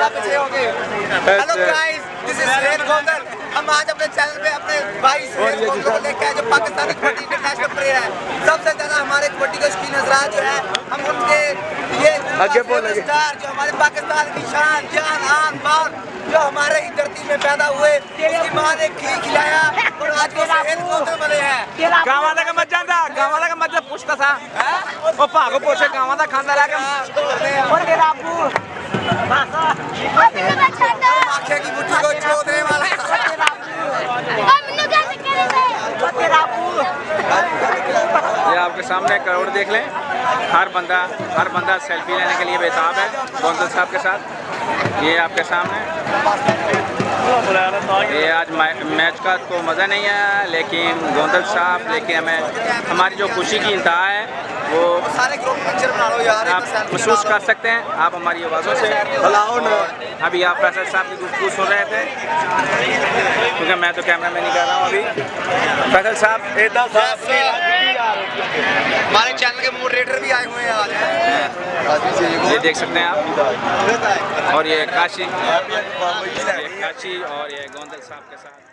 थोड़ा पीछे हो गए। Hello guys, this is Suhail Gondal. हम आज अपने चैनल पे अपने भाई सुहेल गोंदल को लेके आए जो पाकिस्तानी कबड्डी इंटरनेशनल प्लेयर है। सबसे ज्यादा हमारे कबड्डी के शौकीन हजरात जो है, हम उनके ये स्टार जो हमारे पाकिस्तान की शान जान आन बान, जो हमारे ही धरती में पैदा हुए, उसकी मां ने घी खिलाया और आज वो सुहेल गोंदल बने हैं। गाँव का मत जानता, गाँव का मतलब पूछता था वो भागो पोछे गाँव का खानदार आंखें की बुद्धि को छोड़ने वाला ये आपके सामने करोड़ देख लें। हर बंदा सेल्फी लेने के लिए बेताब है गोंदल साहब के साथ। ये आपके सामने ये आज मैच का तो मज़ा नहीं आया, लेकिन गोंदल साहब लेके हमें हमारी जो खुशी की इंतहा है वो सारे ग्रुप पिक्चर बना लो यार, आप महसूस कर सकते हैं आप हमारी आवाज़ों से। अभी आप फैसल साहब की गुफ्तगू सुन रहे थे, क्योंकि मैं तो कैमरा मैन नहीं कर रहा हूँ अभी। फैसल साहब हमारे चैनल के मॉडरेटर भी आए हुए हैं आज। ये देख सकते हैं आप, और ये काशी और ये गोंदल साहब के साथ